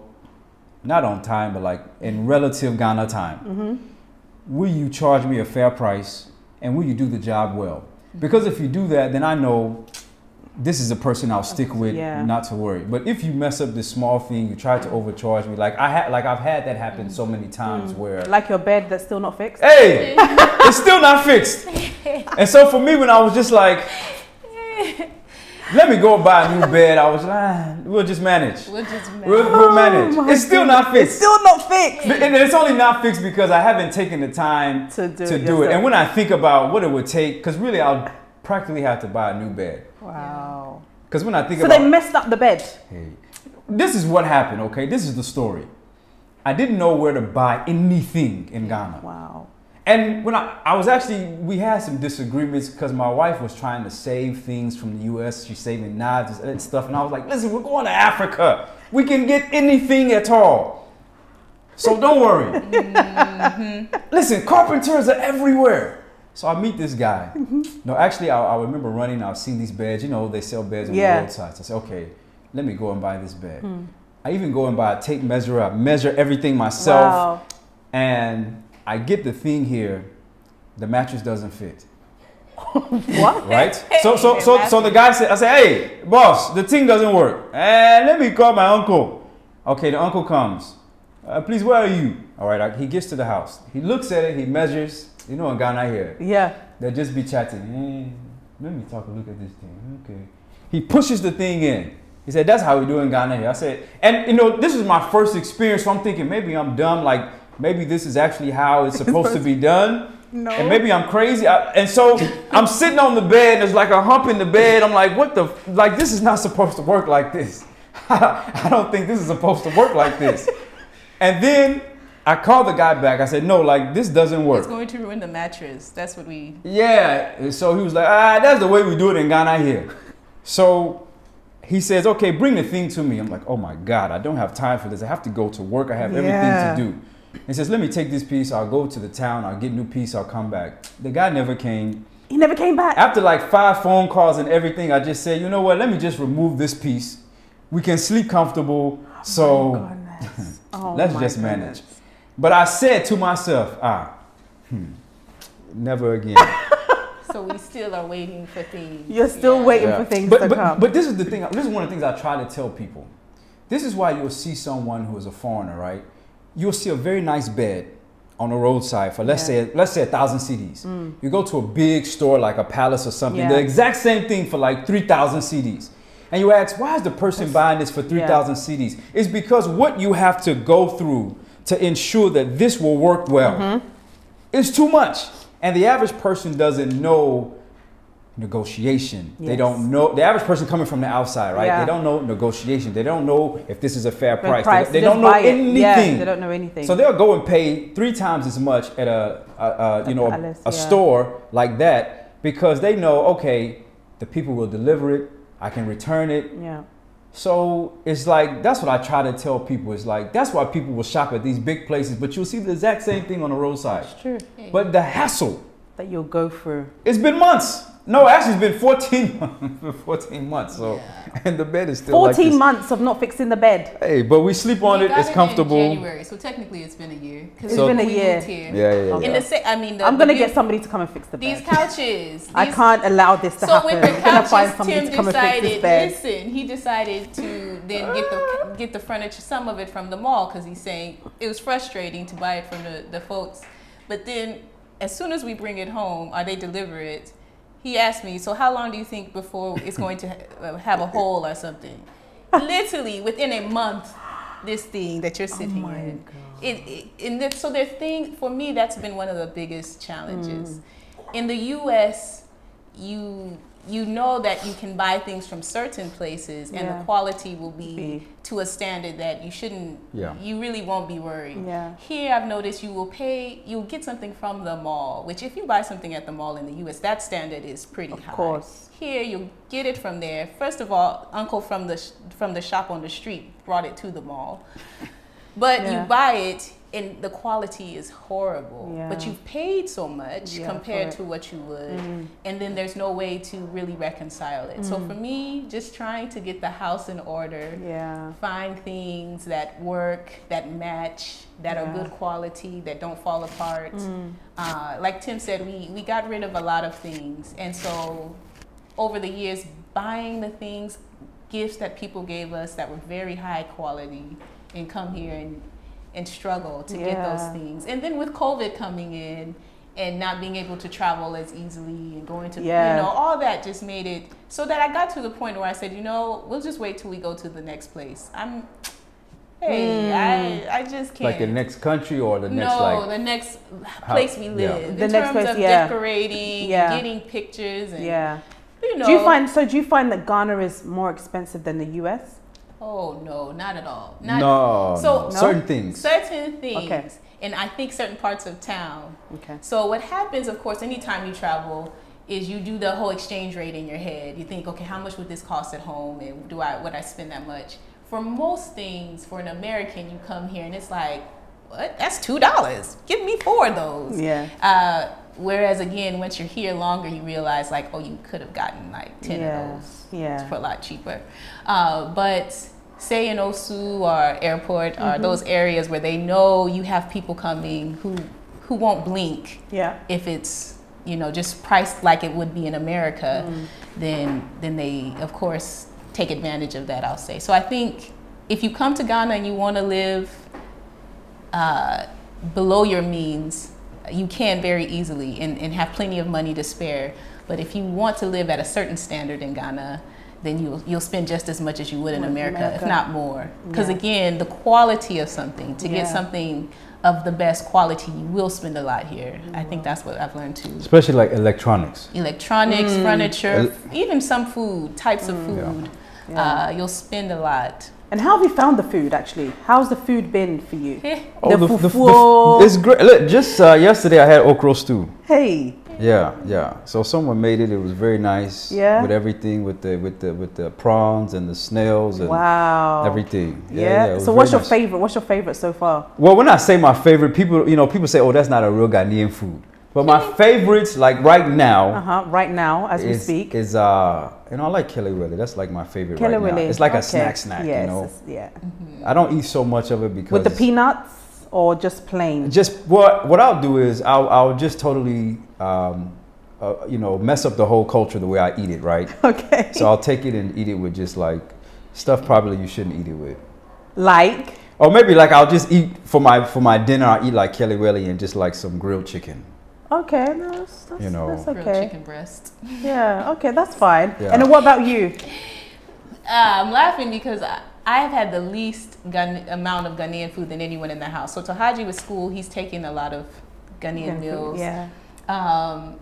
not on time, but like in relative Ghana time? Will you charge me a fair price, and will you do the job well? Because if you do that, then I know this is a person I'll stick with, not to worry. But if you mess up this small thing, you try to overcharge me, like I've had that happen so many times where Like your bed that's still not fixed? hey, it's still not fixed. And so for me, when I was just like, let me go buy a new bed, I was like, we'll just manage. We'll manage. It's still not fixed. It's still not fixed. And it's only not fixed because I haven't taken the time To do it. And when I think about what it would take, because really I'll practically have to buy a new bed. Wow. Because when I think So about... they messed up the bed. Hey, this is what happened, okay? This is the story. I didn't know where to buy anything in Ghana. Wow. And when I was actually, we had some disagreements because my wife was trying to save things from the U.S. She's saving knives and stuff. And I was like, listen, we're going to Africa. We can get anything at all. So don't worry. Listen, carpenters are everywhere. So I meet this guy. No, actually, I remember running. I've seen these beds. You know, they sell beds on the roadsides. I said, okay, let me go and buy this bed. I even go and buy a tape measure. I measure everything myself. Wow. And I get the thing here. The mattress doesn't fit. What? Right? So the guy said, I said, hey, boss, the thing doesn't work. And let me call my uncle. Okay, the uncle comes. Please, where are you? All right, he gets to the house. He looks at it. He measures. You know, in Ghana here, they'll just be chatting. Hey, let me take a look at this thing. Okay. He pushes the thing in. He said, that's how we do in Ghana here. I said, and you know, this is my first experience, so I'm thinking maybe I'm dumb. Like maybe this is actually how it's supposed to be done. No. And maybe I'm crazy. And so I'm sitting on the bed. And there's like a hump in the bed. I'm like, what the? Like this is not supposed to work like this. I don't think this is supposed to work like this. And then I called the guy back. I said, no, like, this doesn't work. It's going to ruin the mattress. That's what we... Yeah. And so he was like, that's the way we do it in Ghana here. So he says, okay, bring the thing to me. I'm like, oh my God, I don't have time for this. I have to go to work. I have everything to do. He says, let me take this piece. I'll go to the town. I'll get a new piece. I'll come back. The guy never came. He never came back? After like 5 phone calls and everything, I just said, you know what? Let me just remove this piece. We can sleep comfortable. So let's just manage. But I said to myself, never again. So we still are waiting for things. You're still waiting for things to come. But this is the thing. This is one of the things I try to tell people. This is why you'll see someone who is a foreigner, right? You'll see a very nice bed on the roadside for let's say 1,000 cedis. You go to a big store like a Palace or something, the exact same thing for like 3,000 cedis. And you ask, why is the person buying this for 3,000 cedis? It's because what you have to go through to ensure that this will work well is too much. And the average person doesn't know negotiation. They don't know. The average person coming from the outside, right? They don't know negotiation. They don't know if this is a fair price. They don't know anything. Yeah, they don't know anything. So they'll go and pay 3 times as much at a store like that because they know, okay, the people will deliver it. I can return it. Yeah. So it's like, that's what I try to tell people. It's like, that's why people will shop at these big places, but you'll see the exact same thing on the roadside. It's true. But the hassle that you'll go through. It's been months. No, actually it's been 14 months. So, and the bed is still 14 months of not fixing the bed. Hey, but we sleep on it. It's comfortable. In January, so technically it's been a year. It's been a year. Yeah. I'm gonna get somebody to come and fix the bed. These couches. I can't allow this to happen. So with the I'm gonna find couches, somebody Tim to come and fix this bed. listen, he decided to then get the furniture, some of it from the mall, because he's saying it was frustrating to buy it from the folks. But then, as soon as we bring it home, or they deliver it, he asked me, so how long do you think before it's going to have a hole or something? Literally, within a month, this thing that you're sitting in. So their thing, for me, that's been one of the biggest challenges. In the U.S., you know that you can buy things from certain places and the quality will be to a standard that you shouldn't, you really won't be worried. Yeah. Here I've noticed you'll get something from the mall, which if you buy something at the mall in the US, that standard is pretty high. Of course. Here you'll get it from there. First of all, uncle from the shop on the street brought it to the mall. But you buy it and the quality is horrible, but you've paid so much compared to what you would, and then there's no way to really reconcile it. So for me, just trying to get the house in order, find things that work, that match, that are good quality, that don't fall apart. Like Tim said, we got rid of a lot of things, and so over the years, buying the things, gifts that people gave us that were very high quality, and come here and struggle to get those things. And then with COVID coming in and not being able to travel as easily and going to, you know, all that just made it so that I got to the point where I said, you know, we'll just wait till we go to the next place. I just can't. Like the next country or the next the next place we live. The in next terms place, of decorating, and getting pictures and, you know. Do you find that Ghana is more expensive than the US? Oh, no, not at all. Certain things. Certain things. And I think certain parts of town. Okay. So what happens, of course, anytime you travel is you do the whole exchange rate in your head. You think, okay, how much would this cost at home? And would I spend that much? For most things, for an American, you come here and it's like, what? That's $2. Give me 4 of those. Yeah. Whereas again, once you're here longer, you realize like, oh, you could have gotten like 10 of those for a lot cheaper. But say in Osu or airport or those areas where they know you have people coming who won't blink. If it's, you know, just priced like it would be in America, then they of course take advantage of that, I'll say. So I think if you come to Ghana and you want to live below your means, you can very easily and have plenty of money to spare. But if you want to live at a certain standard in Ghana, then you'll spend just as much as you would in America, if not more. Because again, the quality of something, to get something of the best quality, you will spend a lot here. I think that's what I've learned too. Especially like electronics. Furniture, even some food, types of food. You'll spend a lot. And how have you found the food, actually? How's the food been for you? It's great. Look, just yesterday I had okra stew. Hey. Yeah. So someone made it. It was very nice. Yeah. With everything, with the prawns and the snails and everything. Yeah. So what's your favorite? What's your favorite so far? Well, when I say my favorite, people say, "Oh, that's not a real Ghanaian food." But my favorites, like right now, right now as we speak, is I like kelewele. That's like my favorite right now. It's like a snack, yes, you know. Yeah. I don't eat so much of it because with the peanuts or just plain. Just what I'll do is I'll just totally mess up the whole culture the way I eat it, right? Okay. So I'll take it and eat it with just like stuff probably you shouldn't eat it with. Like? Or maybe like I'll just eat for my dinner. I'll eat like kelewele and just like some grilled chicken. Okay, no, that's okay. Grilled chicken breast. Yeah, okay, that's fine. Yeah. And then what about you? I'm laughing because I have had the least amount of Ghanaian food than anyone in the house. So Tahaji with school, he's taking a lot of Ghanaian meals. Yeah.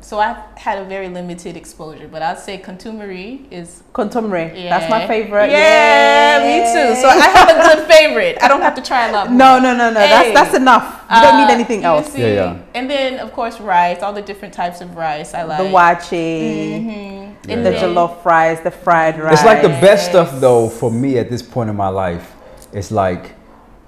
So I've had a very limited exposure, but I'd say contumely is... Contumely, yeah. That's my favorite. Yeah, me too. So I have a good favorite. I don't have to try a lot more. No. Hey. That's enough. You don't need anything else. See? Yeah. And then, of course, rice, all the different types of rice I like. The wachi, and the jollof rice, the fried rice. It's like the best stuff, though, for me at this point in my life.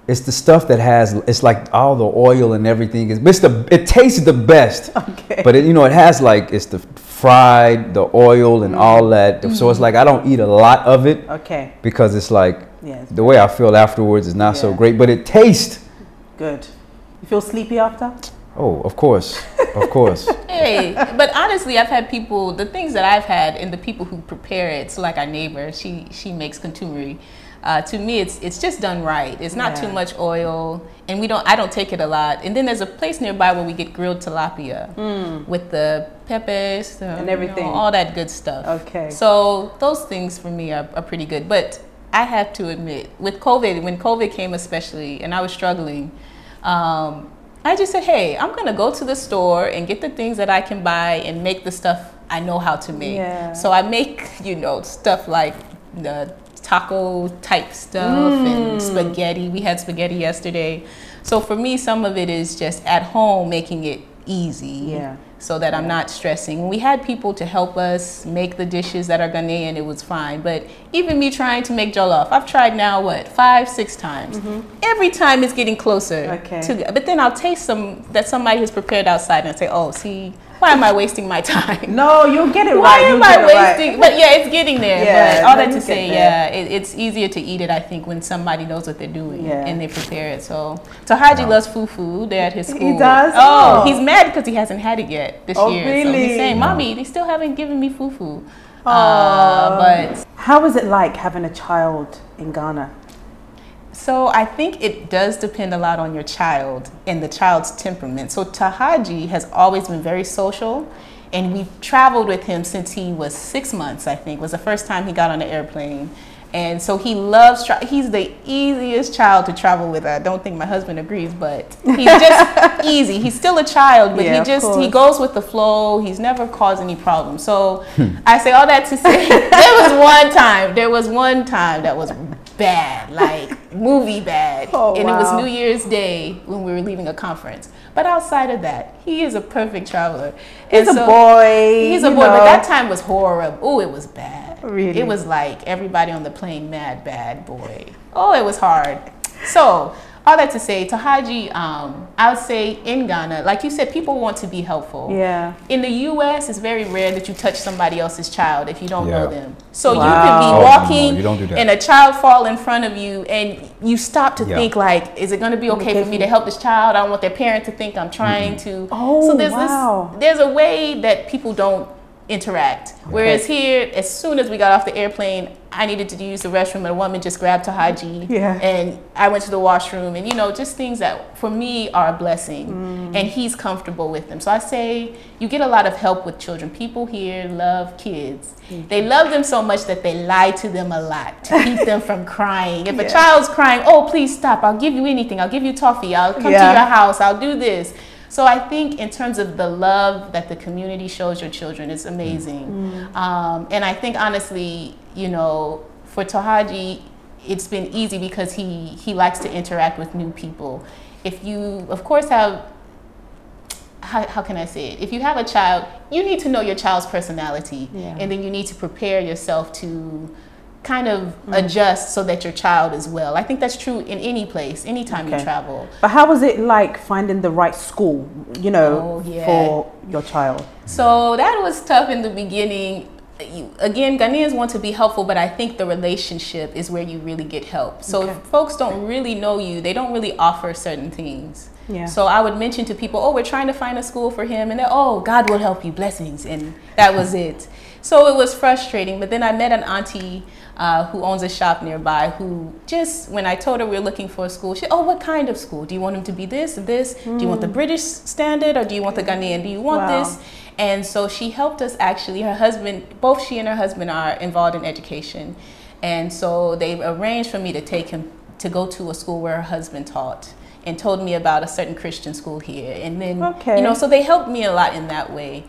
It's the stuff that it's like all the oil and everything. It tastes the best. Okay. But it has like, it's the fried, the oil and all that. So it's like I don't eat a lot of it. Okay. Because it's like the way I feel afterwards is not so great. But it tastes good. You feel sleepy after? Oh, of course. Of course. Hey, but honestly, I've had people, the things that I've had and the people who prepare it, so like our neighbor, she makes contumely. To me, it's just done right. It's not too much oil, and I don't take it a lot. And then there's a place nearby where we get grilled tilapia with the peppers and everything, all that good stuff. Okay. So those things for me are pretty good. But I have to admit, with COVID, when COVID came especially, and I was struggling, I just said, hey, I'm gonna go to the store and get the things that I can buy and make the stuff I know how to make. Yeah. So I make, stuff like the taco type stuff and spaghetti. We had spaghetti yesterday. So for me, some of it is just at home making it easy so that I'm not stressing. When we had people to help us make the dishes that are Ghanaian, it was fine. But even me trying to make jollof, I've tried now, 5-6 times. Every time it's getting closer. But then I'll taste some that somebody has prepared outside and say, oh, see, why am I wasting my time? No, you'll get it right. Why am I wasting? But it's getting there. Yeah, but all that to say, it's easier to eat it, I think, when somebody knows what they're doing and they prepare it. So Haji loves fufu. They're at his school. He does? Oh, he's mad because he hasn't had it yet this year. Really? So he's saying, Mommy, they still haven't given me fufu. But how is it like having a child in Ghana? So I think it does depend a lot on your child and the child's temperament. So Tahaji has always been very social, and we've traveled with him since he was 6 months, I think, was the first time he got on an airplane. And so he loves, he's the easiest child to travel with. I don't think my husband agrees, but he's just easy. He's still a child, but he goes with the flow. He's never caused any problems. So I say all that to say, there was one time that was bad, like movie bad. And it was New Year's Day when we were leaving a conference. But outside of that, he is a perfect traveler. He's a boy. He's a boy, but that time was horrible. Oh, it was bad. Really? It was like everybody on the plane, mad bad boy. Oh, it was hard. So all that to say, Tahaji, I would say in Ghana, like you said, people want to be helpful. Yeah. In the U.S., it's very rare that you touch somebody else's child if you don't know them. So you could be walking and a child fall in front of you, and you stop to think like, is it going to be okay for me to help this child? I don't want their parent to think I'm trying to. Oh, so there's a way that people don't interact. Whereas here, as soon as we got off the airplane, I needed to use the restroom, and a woman just grabbed Tahaji, and I went to the washroom, and just things that for me are a blessing, and he's comfortable with them. So I say you get a lot of help with children. People here love kids. They love them so much that they lie to them a lot to keep them from crying. If a child's crying, oh, please stop, I'll give you anything, I'll give you toffee, I'll come to your house, I'll do this. So I think in terms of the love that the community shows your children, it's amazing. And I think honestly, for Tahaji, it's been easy because he likes to interact with new people. If you, of course, have, how can I say it? If you have a child, you need to know your child's personality, and then you need to prepare yourself to kind of adjust so that your child is well. I think that's true in any place, anytime you travel. But how was it like finding the right school, you know, for your child? So that was tough in the beginning. Again, Ghanaians want to be helpful, but I think the relationship is where you really get help. So if folks don't really know you, they don't really offer certain things. So I would mention to people, oh, we're trying to find a school for him, and they're, oh, God will help you, blessings, and that was it. So it was frustrating, but then I met an auntie who owns a shop nearby who just, when I told her we were looking for a school, she said, oh, what kind of school? Do you want him to be this and this? Do you want the British standard, or do you want the Ghanaian? Do you want this? And so she helped us actually. Her husband, both she and her husband are involved in education. And so they arranged for me to take him to go to a school where her husband taught, and told me about a certain Christian school here. And then, you know, so they helped me a lot in that way.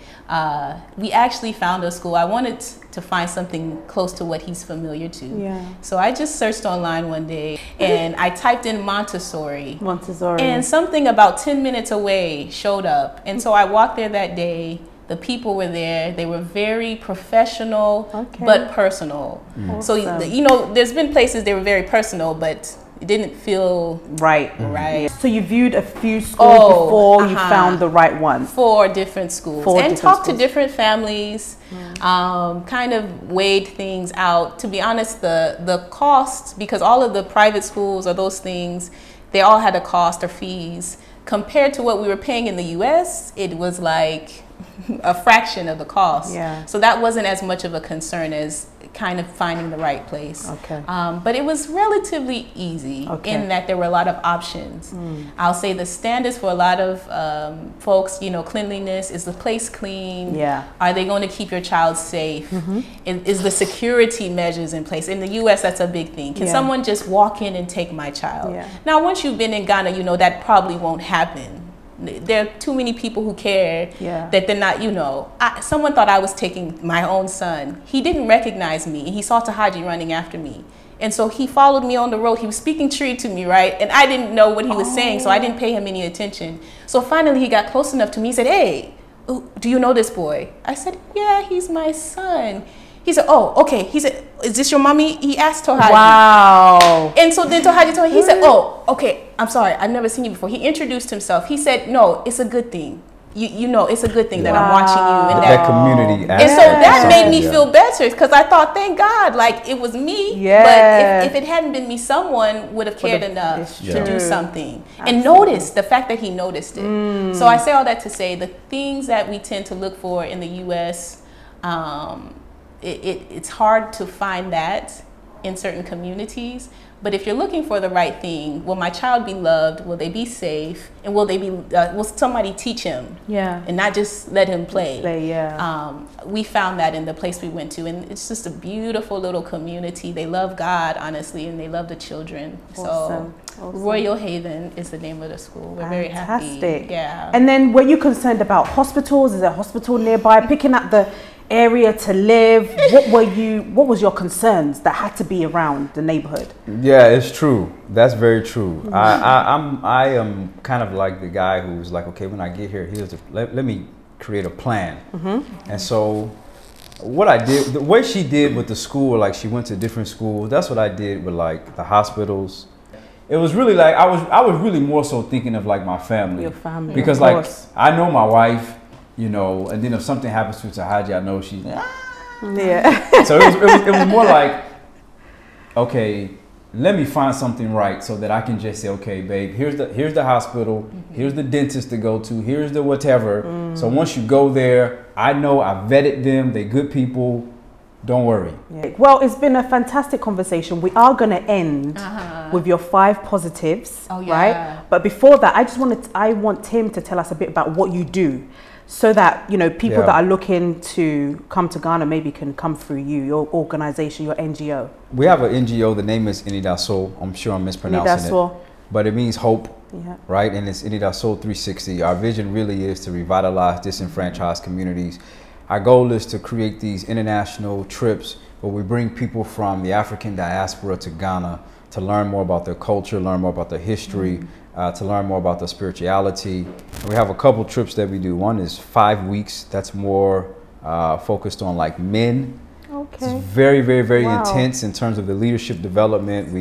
We actually found a school. I wanted to find something close to what he's familiar to. So I just searched online one day, and I typed in Montessori. And something about 10 minutes away showed up. And so I walked there that day. The people were there. They were very professional, but personal. So, you know, there's been places they were very personal, but it didn't feel right. So you viewed a few schools before you found the right one? 4 different schools. And talked to different families, kind of weighed things out. To be honest, the cost, because all of the private schools or those things, they all had a cost or fees. Compared to what we were paying in the US, it was like a fraction of the cost. So that wasn't as much of a concern as kind of finding the right place. But it was relatively easy in that there were a lot of options. I'll say the standards for a lot of folks, you know, cleanliness. Is the place clean? Are they going to keep your child safe? Is the security measures in place? In the US, that's a big thing. Can someone just walk in and take my child? Now, once you've been in Ghana, you know that probably won't happen. There are too many people who care that they're not, you know. Someone thought I was taking my own son. He didn't recognize me, and he saw Tahaji running after me. And so he followed me on the road. He was speaking Tree to me, right? And I didn't know what he was saying, so I didn't pay him any attention. So finally he got close enough to me. He said, hey, do you know this boy? I said, yeah, he's my son. He said, oh, okay. He said, is this your mommy? He asked Tohaji. Wow. And so then Tohaji told him, he said, oh, okay, I'm sorry. I've never seen you before. He introduced himself. He said, no, it's a good thing. You know, it's a good thing that I'm watching you. And that community aspect. And so that made me feel better, because I thought, thank God, like it was me. But if it hadn't been me, someone would have cared enough to do something. And notice the fact that he noticed it. So I say all that to say the things that we tend to look for in the U.S., it's hard to find that in certain communities. But if you're looking for the right thing, will my child be loved? Will they be safe? And will they be? Will somebody teach him? And not just let him play. We found that in the place we went to, and it's just a beautiful little community. They love God, honestly, and they love the children. So Royal Haven is the name of the school. We're very happy. And then were you concerned about hospitals? Is there a hospital nearby? Picking up the area to live, what was your concerns that had to be around the neighborhood? Yeah, it's true. That's very true. I am kind of like the guy who's like, okay, when I get here, let me create a plan. And so what I did, the way she did with the school, like she went to different schools, that's what I did with like the hospitals. It was really like I was really more so thinking of like my family. Your family, because like I know my wife, you know, and then if something happens to Tahaji, I know she's So it was more like, okay, let me find something right so that I can just say, okay, babe, here's the hospital, here's the dentist to go to, here's the whatever. So once you go there, I know I vetted them, they're good people. Don't worry. Well, it's been a fantastic conversation. We are going to end with your 5 positives, right? But before that, I want Tim to tell us a bit about what you do, so that, you know, people that are looking to come to Ghana maybe can come through you, your organization, your NGO. We have an NGO. The name is Inidaso. I'm sure I'm mispronouncing it, but it means hope, right? And it's Inidaso 360. Our vision really is to revitalize disenfranchised communities. our goal is to create these international trips where we bring people from the African diaspora to Ghana to learn more about their culture, learn more about their history, to learn more about their spirituality. And we have a couple trips that we do. One is 5 weeks. That's more focused on like men. Okay. It's very, very, very Wow. intense in terms of the leadership development.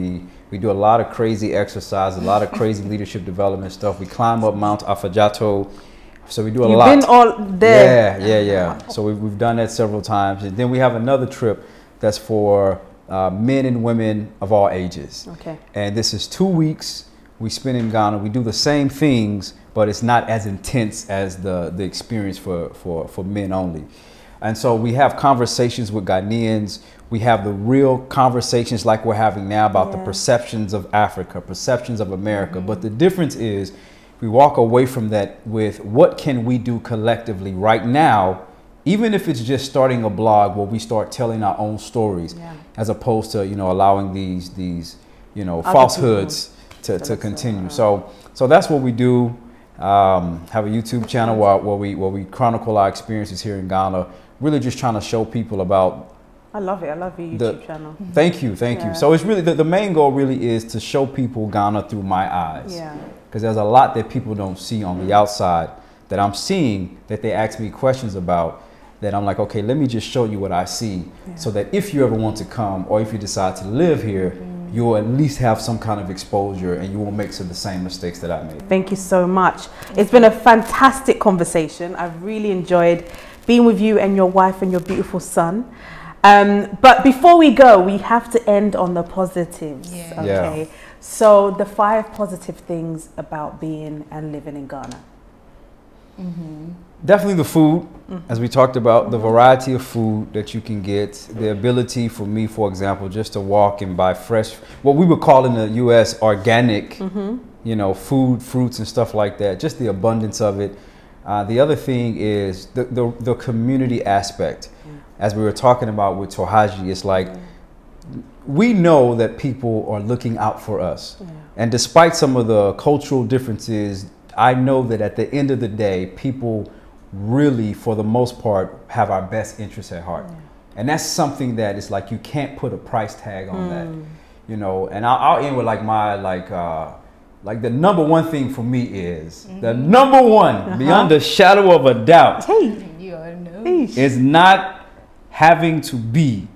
We do a lot of crazy exercise, a lot of crazy leadership development stuff. We climb up Mount Afajato. So we do a lot. You've been all there. Yeah. So we've done that several times. And then we have another trip that's for men and women of all ages. Okay. And this is 2 weeks we spend in Ghana. We do the same things, but it's not as intense as the experience for men only. And so we have conversations with Ghanaians. We have the real conversations like we're having now about the perceptions of Africa, perceptions of America. But the difference is we walk away from that with what can we do collectively right now, even if it's just starting a blog where we start telling our own stories, as opposed to, allowing these falsehoods to continue. So that's what we do. Have a YouTube channel where we chronicle our experiences here in Ghana. Really just trying to show people about. I love it. I love your YouTube channel. Thank you. So it's really the main goal really is to show people Ghana through my eyes. Yeah. Because there's a lot that people don't see on the outside that I'm seeing that they ask me questions about. That I'm like, okay, let me just show you what I see, so that if you ever want to come or if you decide to live here, you'll at least have some kind of exposure and you won't make some of the same mistakes that I made. Thank you so much. It's been a fantastic conversation. I've really enjoyed being with you and your wife and your beautiful son. But before we go, we have to end on the positives. Okay. So the 5 positive things about being and living in Ghana. Definitely the food, as we talked about, the variety of food that you can get, the ability for me, for example, just to walk and buy fresh, what we would call in the U.S. organic, food, fruits and stuff like that, just the abundance of it. The other thing is the community aspect. As we were talking about with Tohaji, it's like we know that people are looking out for us. And despite some of the cultural differences, I know that at the end of the day, people really, for the most part, have our best interests at heart. And that's something that is like, you can't put a price tag on that, and I'll end with like my, like the number one thing for me is, the number one, beyond a shadow of a doubt, is not having to be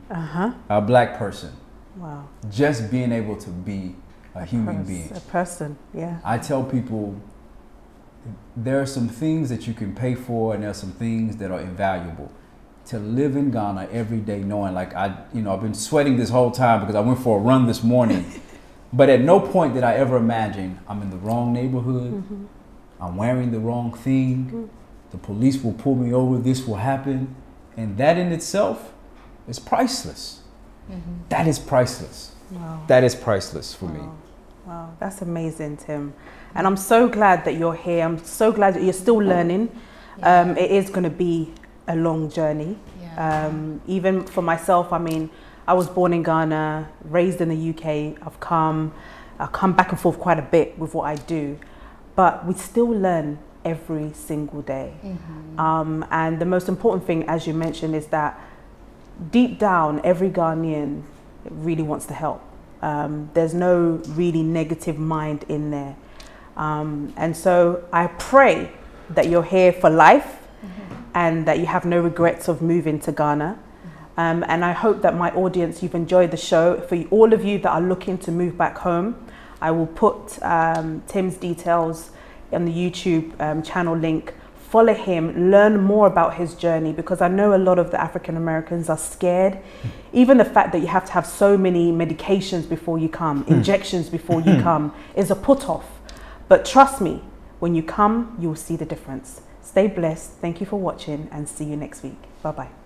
a black person. Wow. Just being able to be a human being. A person, I tell people, there are some things that you can pay for and there are some things that are invaluable. To live in Ghana every day knowing like I've been sweating this whole time because I went for a run this morning. But at no point did I ever imagine I'm in the wrong neighborhood, I'm wearing the wrong thing, the police will pull me over, this will happen. And that in itself is priceless. That is priceless. Wow. That is priceless for me. Wow, that's amazing, Tim. And I'm so glad that you're here. I'm so glad that you're still learning. It is going to be a long journey. Even for myself, I mean, I was born in Ghana, raised in the UK. I come back and forth quite a bit with what I do, but we still learn every single day. And the most important thing, as you mentioned, is that deep down, every Ghanaian really wants to help. There's no really negative mind in there. And so I pray that you're here for life and that you have no regrets of moving to Ghana. And I hope that my audience, you've enjoyed the show. For all of you that are looking to move back home, I will put Tim's details on the YouTube channel link. Follow him, learn more about his journey, because I know a lot of the African Americans are scared. Even the fact that you have to have so many medications before you come, injections before you come, is a put off. But trust me, when you come, you will see the difference. Stay blessed. Thank you for watching and see you next week. Bye-bye.